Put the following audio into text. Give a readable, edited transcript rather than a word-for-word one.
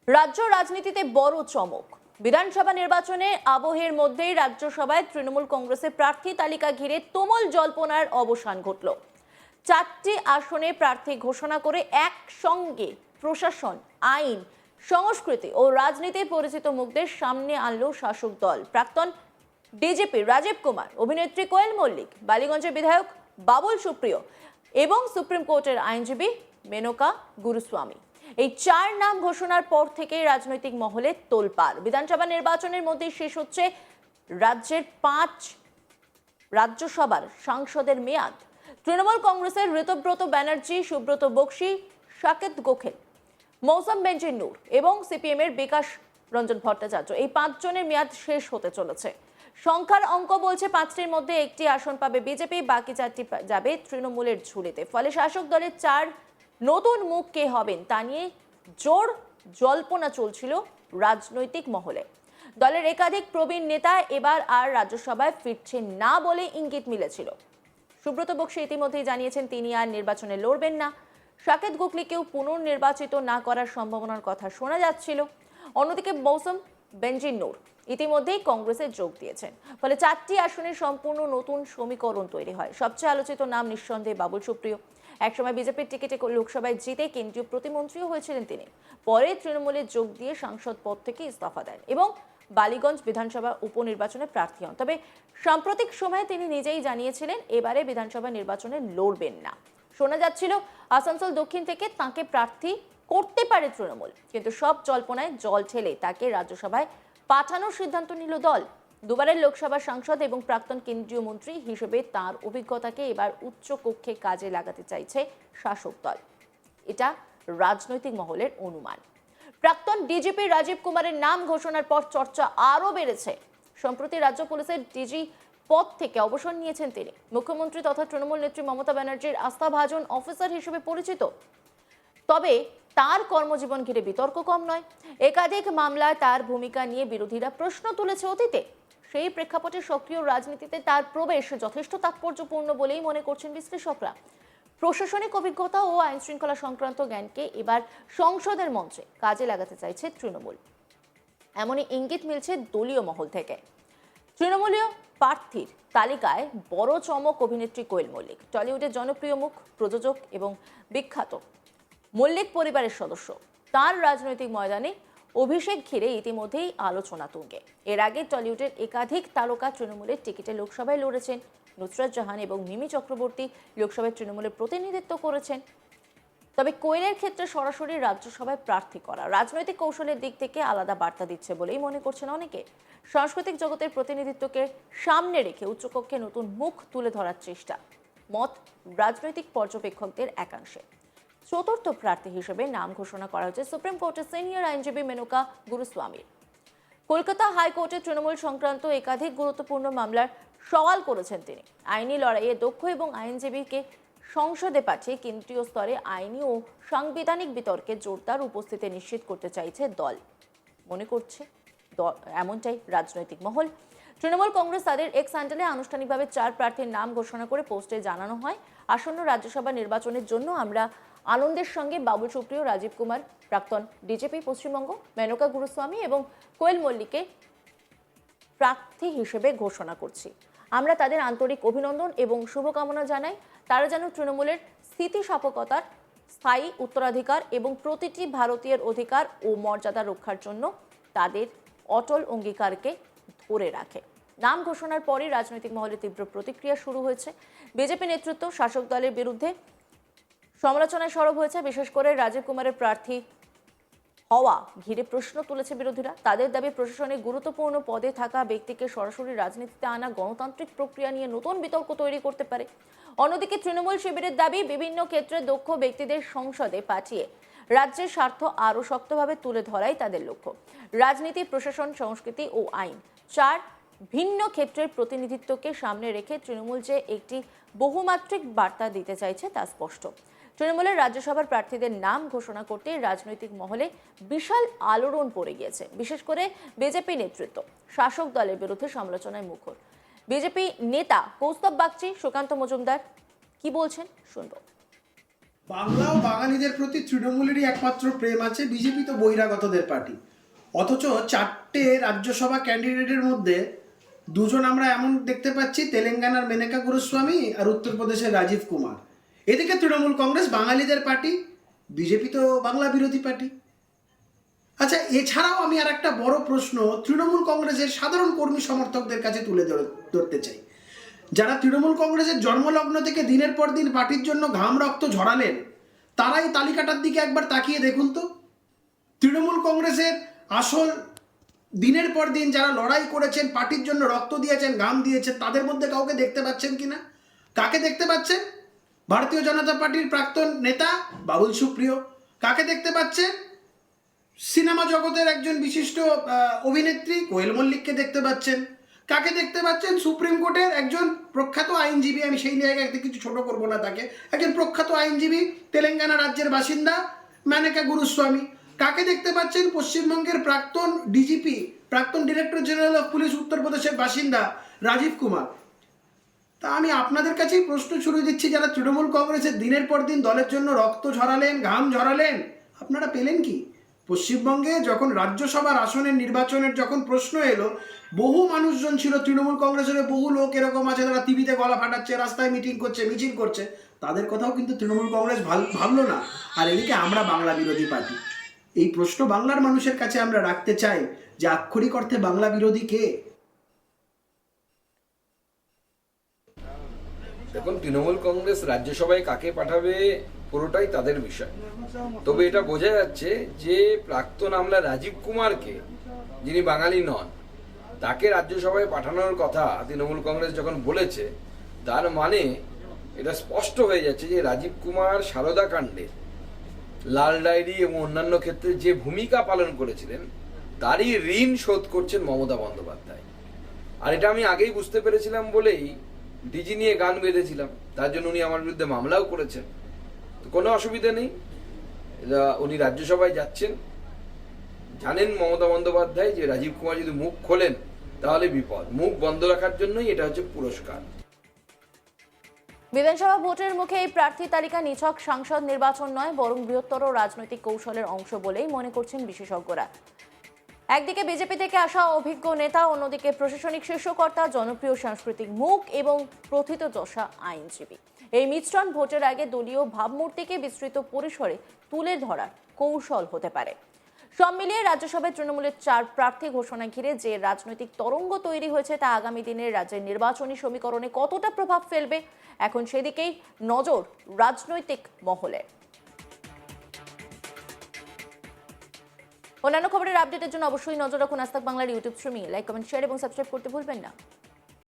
রাজ্য রাজনীতিতে বড় চমক। বিধানসভা নির্বাচনে আবহের মধ্যেই রাজ্যসভায় তৃণমূল কংগ্রেসের প্রার্থী তালিকা ঘিরে তুমুল জল্পনার অবসান ঘটল। 4টি আসনে প্রার্থী ঘোষণা করে একসঙ্গে প্রশাসন, আইন, সংস্কৃতি ও রাজনীতির পরিচিত মুখদের সামনে আনলো শাসক দল। প্রাক্তন ডিজিপি রাজীব কুমার, অভিনেত্রী কোয়েল মল্লিক, বালিগঞ্জের বিধায়ক বাবুল সুপ্রিয় এবং সুপ্রিম কোর্টের আইনজীবী মেনকা গুরুস্বামী। এই 4 নাম ঘোষণার পর থেকে রাজনৈতিক মহলে তোলপাড়। বিধানসভা নির্বাচনের মধ্যে শেষ হচ্ছে রাজ্যের 5 রাজ্যসভার সাংসদের মেয়াদ। তৃণমূল কংগ্রেসের ঋতব্রত ব্যানার্জি, সুব্রত বক্সি, সাকেত গোখেল, মৌসম বেঞ্জির-নূর এবং সিপিএম এর বিকাশ রঞ্জন ভট্টাচার্য, এই 5 জনের মেয়াদ শেষ হতে চলেছে। সংখ্যার অঙ্ক বলছে 5টির মধ্যে 1টি আসন পাবে বিজেপি, বাকি 4টি যাবে তৃণমূলের ঝুলিতে। ফলে শাসক দলের 4 নতুন মুখ কে হবেন তা নিয়ে জোর জল্পনা চলছিল রাজনৈতিক মহলে। দলের একাধিক প্রবীণ নেতা এবার আর রাজ্যসভায় ফিরছেন না বলে ইঙ্গিত মিলেছিল। সুব্রত বক্সী ইতিমধ্যেই জানিয়েছেন তিনি আর নির্বাচনে লড়বেন না। সাকেত গোখলেকেও পুনর্নির্বাচিত না করার সম্ভাবনার কথা শোনা যাচ্ছিল। অন্যদিকে মৌসম বেঞ্জির-নূর ইতিমধ্যেই কংগ্রেসে যোগ দিয়েছেন। ফলে 4টি আসনের সম্পূর্ণ নতুন সমীকরণ তৈরি হয়। সবচেয়ে আলোচিত নাম নিঃসন্দেহে বাবুল সুপ্রিয়। একসময় বিজেপির টিকিটে লোকসভায় জিতে কেন্দ্রীয় প্রতিমন্ত্রীও হয়েছিলেন তিনি। পরে তৃণমূলে যোগ দিয়ে সাংসদ পদ থেকে ইস্তফা দেন এবং বালিগঞ্জ বিধানসভা উপনির্বাচনে প্রার্থী হন। তবে সাম্প্রতিক সময়ে তিনি নিজেই জানিয়েছিলেন এবারে বিধানসভা নির্বাচনে লড়বেন না। শোনা যাচ্ছিল আসানসোল দক্ষিণ থেকে তাকে প্রার্থী করতে পারে তৃণমূল, কিন্তু সব জল্পনায় জল ঠেলে তাকে রাজ্যসভায় পাঠানোর সিদ্ধান্ত নিল দল। দুবারের লোকসভা সাংসদ এবং প্রাক্তন কেন্দ্রীয় মন্ত্রী হিসেবে তার অভিজ্ঞতাকে এবার উচ্চ কক্ষে কাজে লাগাতে চাইছে শাসক দল, এটা রাজনৈতিক মহলের অনুমান। প্রাক্তন ডিজিপি রাজীব কুমারের নাম ঘোষণার পর চর্চা আরও বেড়েছে। সম্প্রতি রাজ্য পুলিশের ডিজি পদ থেকে অবসর নিয়েছেন তিনি। মুখ্যমন্ত্রী তথা তৃণমূল নেত্রী মমতা ব্যানার্জির আস্থাভাজন অফিসার হিসেবে পরিচিত। তবে তার কর্মজীবন ঘিরে বিতর্ক কম নয়। একাধিক মামলায় তার ভূমিকা নিয়ে বিরোধীরা প্রশ্ন তুলেছে অতীতে। সেই প্রেক্ষাপটে সক্রিয় রাজনীতিতে তার প্রবেশ যথেষ্ট তাৎপর্যপূর্ণ বলেই মনে করছেন বিশ্লেষকরা। প্রশাসনিক অভিজ্ঞতা ও আইন শৃঙ্খলা সংক্রান্ত জ্ঞানকে এবার সংসদের মঞ্চে কাজে লাগাতে চাইছে তৃণমূল, এমনই ইঙ্গিত মিলছে দলীয় মহল থেকে। তৃণমূলীয় প্রার্থীর তালিকায় বড় চমক অভিনেত্রী কোয়েল মল্লিক। টলিউডের জনপ্রিয় মুখ, প্রযোজক এবং বিখ্যাত মল্লিক পরিবারের সদস্য। তার রাজনৈতিক ময়দানে অভিষেক ঘিরে ইতিমধ্যেই আলোচনা তুঙ্গে। এর আগে টলিউডের একাধিক তারকা তৃণমূলের টিকিটে লোকসভায় লড়েছেন। নুসরাত জাহান এবং মিমি চক্রবর্তী লোকসভায় তৃণমূলের প্রতিনিধিত্ব করেছেন। তবে কোয়েলের ক্ষেত্রে সরাসরি রাজ্যসভায় প্রার্থী করা রাজনৈতিক কৌশলের দিক থেকে আলাদা বার্তা দিচ্ছে বলেই মনে করছেন অনেকে। সাংস্কৃতিক জগতের প্রতিনিধিত্বকে সামনে রেখে উচ্চকক্ষে নতুন মুখ তুলে ধরার চেষ্টা, মত রাজনৈতিক পর্যবেক্ষকদের একাংশে। চতুর্থ প্রার্থী হিসেবে নাম ঘোষণা করা হয়েছে সুপ্রিম কোর্টের সিনিয়র আইনজীবী মেনকা গুরুস্বামীর। কলকাতা হাইকোর্টে তৃণমূল সংক্রান্ত একাধিক গুরুত্বপূর্ণ মামলার সওয়াল করেছেন তিনি। আইনি লড়াইয়ে দক্ষ এবং আইনজীবীকে সংসদে পাঠিয়ে কেন্দ্রীয় স্তরে আইনি ও সাংবিধানিক বিতর্কে জোরদার উপস্থিতি নিশ্চিত করতে চাইছে দল, মনে করছে এমনটাই রাজনৈতিক মহল। তৃণমূল কংগ্রেস তাদের এক্স হ্যান্ডেলে আনুষ্ঠানিকভাবে 4 প্রার্থীর নাম ঘোষণা করে পোস্টে জানানো হয়, আসন্ন রাজ্যসভা নির্বাচনের জন্য আমরা আনন্দের সঙ্গে বাবুল সুপ্রিয়, রাজীব কুমার, প্রাক্তন ডিজিপি পশ্চিমবঙ্গ, মেনকা গুরুস্বামী এবং কোয়েল মল্লিককে প্রার্থী হিসেবে ঘোষণা করছি। আমরা তাদের আন্তরিক অভিনন্দন এবং শুভকামনা জানাই। তারা যেন তৃণমূলের স্থিতিস্থাপকতার স্থায়ী উত্তরাধিকার এবং প্রতিটি ভারতীয়ের অধিকার ও মর্যাদা রক্ষার জন্য তাদের অটল অঙ্গীকারকে ধরে রাখে। নাম ঘোষণার পরই রাজনৈতিক মহলে তীব্র প্রতিক্রিয়া শুরু হয়েছে। বিজেপি নেতৃত্ব শাসক দলের বিরুদ্ধে সমালোচনায় সরব হয়েছে। বিশেষ করে রাজীব কুমারের প্রার্থী হওয়া ঘিরে প্রশ্ন তুলেছে বিরোধীরা। তাদের দাবি, প্রশাসনে গুরুত্বপূর্ণ পদে থাকা ব্যক্তিকে সরাসরি রাজনীতিতে আনা গণতান্ত্রিক প্রক্রিয়া নিয়ে নতুন বিতর্ক তৈরি করতে পারে। অন্যদিকে তৃণমূল শিবিরের দাবি, বিভিন্ন ক্ষেত্রে দক্ষ ব্যক্তিদের সংসদে পাঠিয়ে রাজ্যের স্বার্থ আরও শক্তভাবে তুলে ধরাই তাদের লক্ষ্য। রাজনীতি, প্রশাসন, সংস্কৃতি ও আইন 4 ভিন্ন ক্ষেত্রের প্রতিনিধিত্বকে সামনে রেখে তৃণমূল যে একটি বহুমাত্রিক বার্তা দিতে চাইছে তা স্পষ্ট। তৃণমূলের রাজ্যসভার প্রার্থীদের নাম ঘোষণা করতে রাজনৈতিক মহলে বিশাল আলোড়ন পড়ে গিয়েছে। বিশেষ করে বিজেপি নেতৃত্ব শাসক দলের বিরুদ্ধে সমালোচনায় মুখর। বিজেপি নেতা কৌস্তব বাগচি, সুকান্ত মজুমদার কি বলছেন শুনবো। বাংলা ও বাঙালিদের প্রতি তৃণমূলেরই একমাত্র প্রেম আছে, বিজেপি তো বহিরাগতদের পার্টি। অথচ 4টে রাজ্যসভা ক্যান্ডিডেটের মধ্যে 2জন আমরা এমন দেখতে পাচ্ছি, তেলেঙ্গানার মেনকা গুরুস্বামী আর উত্তরপ্রদেশের রাজীব কুমার। এদিকে তৃণমূল কংগ্রেস বাঙালিদের পার্টি, বিজেপি তো বাংলা বিরোধী পার্টি। আচ্ছা, এছাড়াও আমি আর একটা বড় প্রশ্ন তৃণমূল কংগ্রেসের সাধারণ কর্মী সমর্থকদের কাছে তুলে ধরতে চাই। যারা তৃণমূল কংগ্রেসের জন্মলগ্ন থেকে দিনের পর দিন পার্টির জন্য ঘাম রক্ত ঝরালেন, তারা এই তালিকাটার দিকে একবার তাকিয়ে দেখুন তো। তৃণমূল কংগ্রেসের আসল দিনের পর দিন যারা লড়াই করেছেন, পার্টির জন্য রক্ত দিয়েছেন, ঘাম দিয়েছেন, তাদের মধ্যে কাউকে দেখতে পাচ্ছেন কিনা? কাকে দেখতে পাচ্ছেন? ভারতীয় জনতা পার্টির প্রাক্তন নেতা বাবুল সুপ্রিয়। কাকে দেখতে পাচ্ছেন? সিনেমা জগতের একজন বিশিষ্ট অভিনেত্রী কোয়েল মল্লিককে দেখতে পাচ্ছেন। কাকে দেখতে পাচ্ছেন? সুপ্রিম কোর্টের একজন প্রখ্যাত আইনজীবী, আমি সেই জায়গাতে কিছু ছোট করব না তাকে, একজন প্রখ্যাত আইনজীবী, তেলেঙ্গানা রাজ্যের বাসিন্দা মেনকা গুরুস্বামী। কাকে দেখতে পাচ্ছেন? পশ্চিমবঙ্গের প্রাক্তন ডিজিপি, প্রাক্তন ডিরেক্টর জেনারেল অফ পুলিশ, উত্তরপ্রদেশের বাসিন্দা রাজীব কুমার। তা আমি আপনাদের কাছেই প্রশ্ন ছুড়ে দিচ্ছি, যারা তৃণমূল কংগ্রেসের দিনের পর দিন দলের জন্য রক্ত ঝরালেন, ঘাম ঝরালেন, আপনারা পেলেন কি? পশ্চিমবঙ্গে যখন রাজ্যসভার আসনের নির্বাচনের যখন প্রশ্ন এলো, বহু মানুষজন ছিল তৃণমূল কংগ্রেসের, বহু লোক এরকম আছে যারা টিভিতে গলা ফাটাচ্ছে, রাস্তায় মিটিং করছে, মিছিল করছে, তাদের কথাও কিন্তু তৃণমূল কংগ্রেস ভাবলো না। আর এদিকে আমরা বাংলা বিরোধী পার্টি। এই প্রশ্ন বাংলার মানুষের কাছে আমরা রাখতে চাই যে আক্ষরিক অর্থে বাংলা বিরোধী কে? দেখুন, তৃণমূল কংগ্রেস রাজ্যসভায় কাকে পাঠাবে পুরোটাই তাদের বিষয়। তবে এটা বোঝা যাচ্ছে যে প্রাক্তন আমলা রাজীব কুমারকে, যিনি বাঙালি নন, তাকে রাজ্যসভায় পাঠানোর কথা তৃণমূল কংগ্রেস যখন বলেছে, তার মানে এটা স্পষ্ট হয়ে যাচ্ছে যে রাজীব কুমার সারদা কাণ্ডে, লাল ডায়েরি এবং অন্যান্য ক্ষেত্রে যে ভূমিকা পালন করেছিলেন, তারই ঋণ শোধ করছেন মমতা বন্দ্যোপাধ্যায়। আর এটা আমি আগেই বুঝতে পেরেছিলাম বলেই ডিজি নিয়ে গান বেঁধেছিলাম, তার জন্য উনি আমার বিরুদ্ধে মামলাও করেছেন। তো কোনো অসুবিধা নেই, উনি রাজ্যসভায় যাচ্ছেন। জানেন মমতা বন্দ্যোপাধ্যায় যে রাজীব কুমার যদি মুখ খোলেন তাহলে বিপদ, মুখ বন্ধ রাখার জন্যই এটা হচ্ছে পুরস্কার। বিধানসভা ভোটের মুখে এই প্রার্থী তালিকা নিছক সাংসদ নির্বাচন নয়, বরং বৃহত্তর রাজনৈতিক কৌশলের অংশ বলেই মনে করছেন বিশেষজ্ঞরা। একদিকে বিজেপি থেকে আসা অভিজ্ঞ নেতা, অন্যদিকে প্রশাসনিক শীর্ষকর্তা, জনপ্রিয় সাংস্কৃতিক মুখ এবং প্রথিতযশা আইনজীবী। এই মিশ্রণ ভোটের আগে দলীয় ভাবমূর্তিকে বিস্তৃত পরিসরে তুলে ধরার কৌশল হতে পারে। সব মিলিয়ে রাজ্যসভায় তৃণমূলের 4 প্রার্থী ঘোষণা ঘিরে যে রাজনৈতিক তরঙ্গ তৈরি হয়েছে, তা আগামী দিনের রাজ্যের নির্বাচনী সমীকরণে কতটা প্রভাব ফেলবে, এখন সেদিকেই নজর রাজনৈতিক মহলে। অন্যান্য খবরের আপডেটের জন্য অবশ্যই নজর রাখুন আজ তাক বাংলার YouTube streaming. Like, comment, share এবং সাবস্ক্রাইব করতে ভুলবেন না।